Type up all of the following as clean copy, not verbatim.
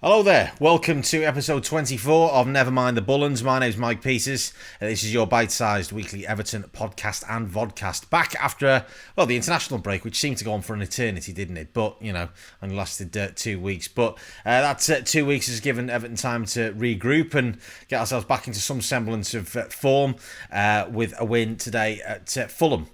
Hello there, welcome to episode 24 of Never Mind the Bullens. My name's Mike Peters, and this is your bite-sized weekly Everton podcast and vodcast. Back after, the international break, which seemed to go on for an eternity, didn't it? But, only lasted 2 weeks. But that 2 weeks has given Everton time to regroup and get ourselves back into some semblance of form with a win today at Fulham.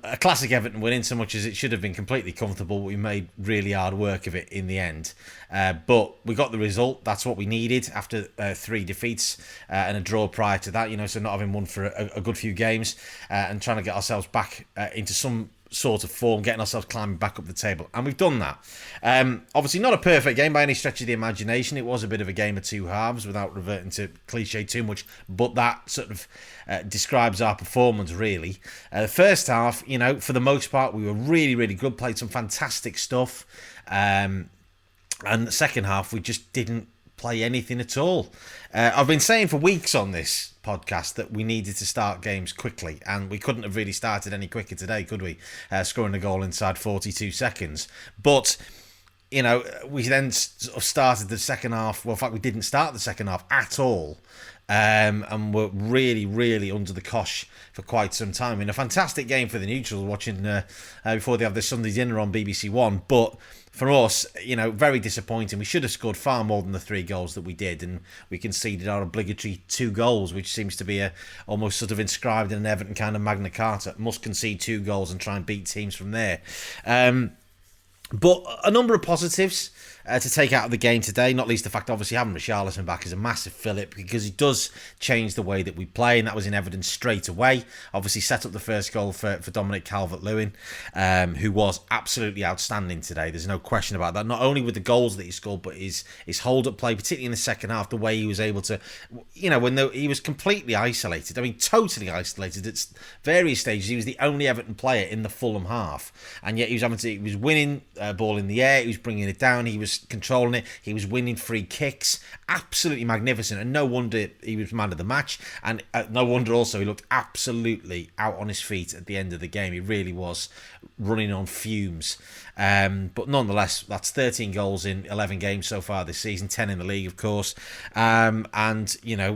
A classic Everton win in so much as it should have been completely comfortable. We made really hard work of it in the end. But we got the result. That's what we needed after 3 defeats and a draw prior to that, so not having won for a good few games and trying to get ourselves back into some sort of form, getting ourselves climbing back up the table, and we've done that. Obviously not a perfect game by any stretch of the imagination. It was a bit of a game of two halves without reverting to cliche too much, but that sort of describes our performance really. The first half, for the most part we were really, really good, played some fantastic stuff, and the second half we just didn't play anything at all. I've been saying for weeks on this podcast that we needed to start games quickly, and we couldn't have really started any quicker today, could we? Scoring a goal inside 42 seconds. But, we then sort of started the second half. Well, in fact, we didn't start the second half at all. And were really, really under the cosh for quite some time. A fantastic game for the neutrals, watching before they have their Sunday dinner on BBC One. But for us, very disappointing. We should have scored far more than the 3 goals that we did, and we conceded our obligatory 2 goals, which seems to be almost sort of inscribed in an Everton kind of Magna Carta. Must concede 2 goals and try and beat teams from there. But a number of positives to take out of the game today, not least the fact obviously having Richarlison back is a massive fillip because he does change the way that we play, and that was in evidence straight away. Obviously set up the first goal for Dominic Calvert-Lewin, who was absolutely outstanding today. There's no question about that. Not only with the goals that he scored, but his hold-up play, particularly in the second half, the way he was able to, he was completely isolated. Totally isolated at various stages. He was the only Everton player in the Fulham half, and yet he was winning ball in the air, he was bringing it down, he was controlling it, he was winning free kicks, absolutely magnificent, and no wonder he was man of the match, and no wonder also he looked absolutely out on his feet at the end of the game. He really was running on fumes, but nonetheless, that's 13 goals in 11 games so far this season, 10 in the league of course, and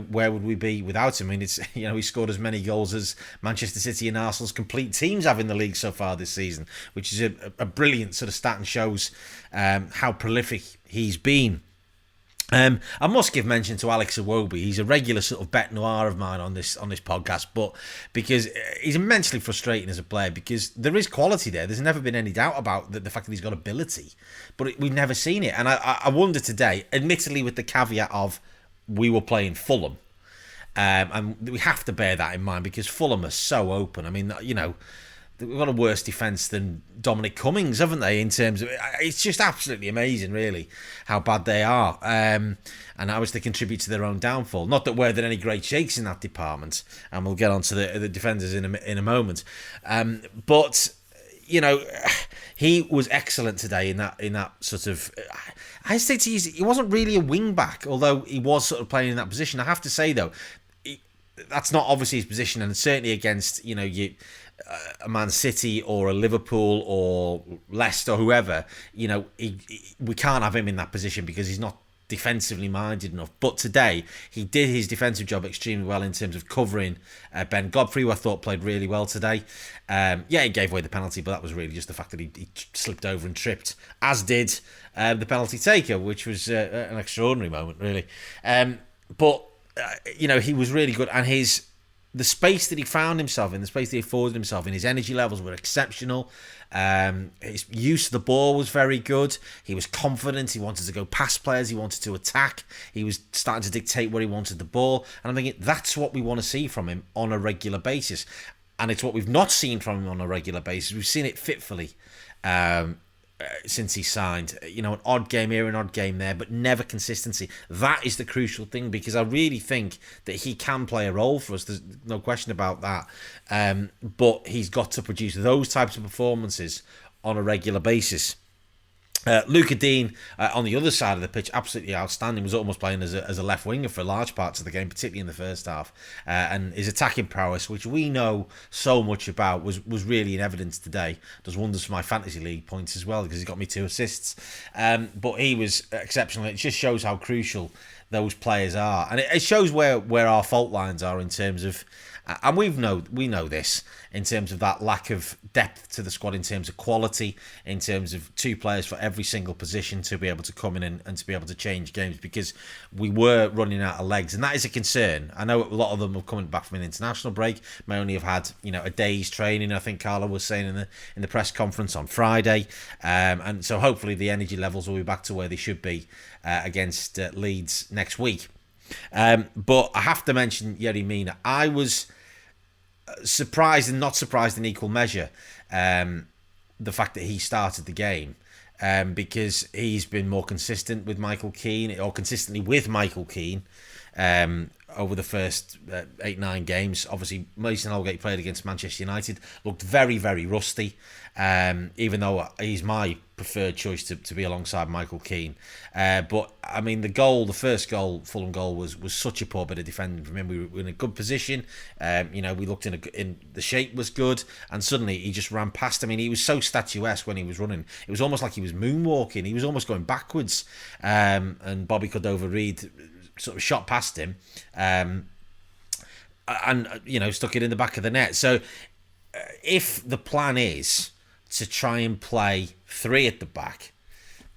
where would we be without him? It's he scored as many goals as Manchester City and Arsenal's complete teams have in the league so far this season, which is a brilliant sort of stat and shows how prolific he's been. I must give mention to Alex Iwobi. He's a regular sort of bet noir of mine on this podcast, but because he's immensely frustrating as a player, because there is quality there. There's never been any doubt about the fact that he's got ability, but we've never seen it. And I wonder today, admittedly with the caveat of we were playing Fulham, and we have to bear that in mind because Fulham are so open. They've got a worse defence than Dominic Cummings, haven't they, in terms of... It's just absolutely amazing, really, how bad they are. And how they contribute to their own downfall. Not that we're any great shakes in that department, and we'll get on to the defenders in a moment. But, he was excellent today in that sort of... I hesitate to use it. He wasn't really a wing-back, although he was sort of playing in that position. I have to say, though, that's not obviously his position, and certainly against, a Man City or a Liverpool or Leicester, whoever, we can't have him in that position because he's not defensively minded enough. But today, he did his defensive job extremely well in terms of covering Ben Godfrey, who I thought played really well today. He gave away the penalty, but that was really just the fact that he slipped over and tripped, as did the penalty taker, which was an extraordinary moment, really. He was really good, and the space that he found himself in, the space that he afforded himself in, his energy levels were exceptional. His use of the ball was very good. He was confident. He wanted to go past players. He wanted to attack. He was starting to dictate where he wanted the ball. And I'm thinking, that's what we want to see from him on a regular basis. And it's what we've not seen from him on a regular basis. We've seen it fitfully since he signed. An odd game here, an odd game there, but never consistency. That is the crucial thing, because I really think that he can play a role for us. There's no question about that. But he's got to produce those types of performances on a regular basis. Luca Dean on the other side of the pitch, absolutely outstanding. Was almost playing as a left winger for large parts of the game, particularly in the first half. And his attacking prowess, which we know so much about, was really in evidence today. Does wonders for my fantasy league points as well because he got me 2 assists. But he was exceptional. It just shows how crucial those players are, and it shows where our fault lines are in terms of. And we know this in terms of that lack of depth to the squad, in terms of quality, in terms of 2 players for every single position to be able to come in and to be able to change games, because we were running out of legs, and that is a concern. I know a lot of them are coming back from an international break, may only have had a day's training. I think Carlo was saying in the press conference on Friday, and so hopefully the energy levels will be back to where they should be against Leeds next week. But I have to mention Yerry Mina. I was surprised and not surprised in equal measure, the fact that he started the game, because he's been more consistent with Michael Keane, or consistently with Michael Keane, over the first 8-9 games. Obviously, Mason Holgate played against Manchester United, looked very, very rusty, even though he's my preferred choice to be alongside Michael Keane. But I mean, the first goal, Fulham goal, was such a poor bit of defending from him. We were in a good position. We looked in the shape was good, and suddenly he just ran past. I mean, he was so statuesque when he was running. It was almost like he was moonwalking. He was almost going backwards, and Bobby Cordova-Reid sort of shot past him, and stuck it in the back of the net. So if the plan is to try and play 3 at the back,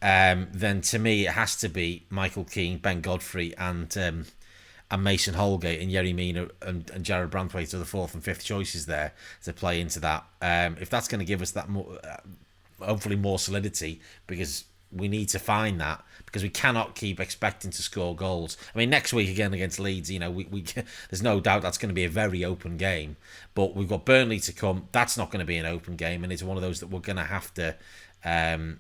then to me it has to be Michael Keane, Ben Godfrey, and Mason Holgate, and Yerry Mina and Jared Branthwaite are the 4th and 5th choices there to play into that. If that's going to give us that more, hopefully more solidity, because we need to find that, because we cannot keep expecting to score goals. I mean, next week again against Leeds, we there's no doubt that's going to be a very open game. But we've got Burnley to come. That's not going to be an open game, and it's one of those that we're going to have to, try and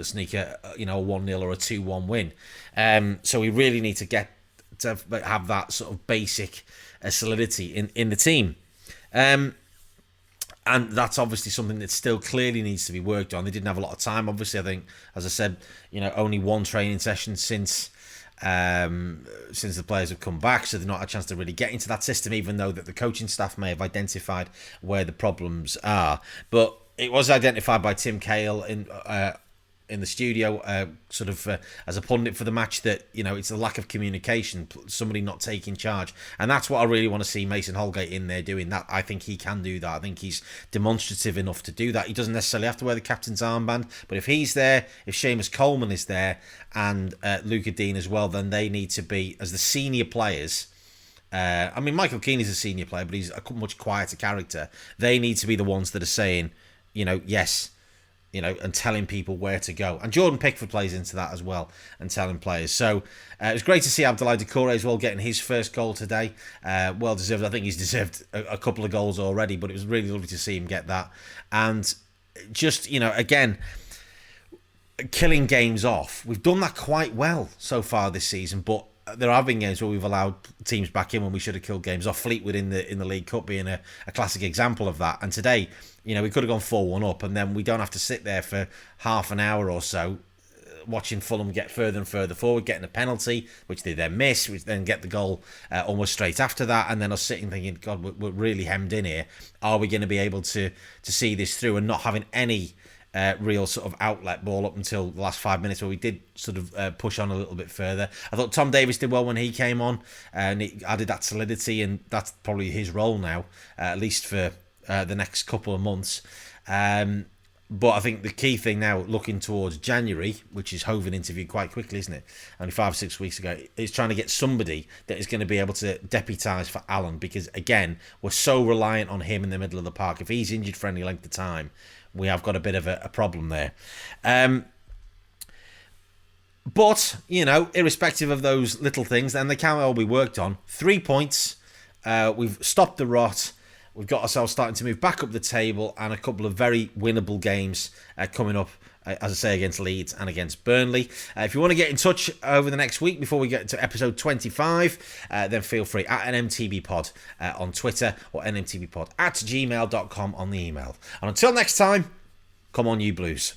sneak a 1-0 or a 2-1 win. So we really need to get to have that sort of basic solidity in the team. And that's obviously something that still clearly needs to be worked on. They didn't have a lot of time. Obviously, I think, as I said, only 1 training session since the players have come back, so they've not had a chance to really get into that system, even though that the coaching staff may have identified where the problems are. But it was identified by Tim Cahill in the studio, as a pundit for the match, that it's a lack of communication, somebody not taking charge, and that's what I really want to see Mason Holgate in there doing. That I think he can do that. I think he's demonstrative enough to do that. He doesn't necessarily have to wear the captain's armband, but if he's there, if Seamus Coleman is there, and Luca Dean as well, then they need to be, as the senior players. I mean, Michael Keane is a senior player, but he's a much quieter character. They need to be the ones that are saying, yes, and telling people where to go. And Jordan Pickford plays into that as well, and telling players. So it was great to see Abdoulaye Doucouré as well getting his first goal today. Well deserved. I think he's deserved a couple of goals already, but it was really lovely to see him get that. And just, again, killing games off. We've done that quite well so far this season, but there have been games where we've allowed teams back in when we should have killed games off. Fleetwood in the League Cup being a classic example of that. And today, we could have gone 4-1 up, and then we don't have to sit there for half an hour or so watching Fulham get further and further forward, getting a penalty, which they then miss, which then get the goal almost straight after that, and then us sitting thinking, God, we're really hemmed in here. Are we going to be able to see this through, and not having any real sort of outlet ball up until the last 5 minutes, where we did sort of push on a little bit further. I thought Tom Davies did well when he came on, and he added that solidity, and that's probably his role now, at least for the next couple of months. But I think the key thing now, looking towards January, which is Hovan interviewed quite quickly, isn't it? Only 5 or 6 weeks ago, is trying to get somebody that is going to be able to deputise for Alan, because again, we're so reliant on him in the middle of the park. If he's injured for any length of time, we have got a bit of a problem there. But, irrespective of those little things, then they can all be worked on. 3 points. We've stopped the rot. We've got ourselves starting to move back up the table, and a couple of very winnable games coming up, as I say, against Leeds and against Burnley. If you want to get in touch over the next week before we get to episode 25, then feel free at NMTBpod on Twitter, or nmtbpod@gmail.com on the email. And until next time, come on you Blues.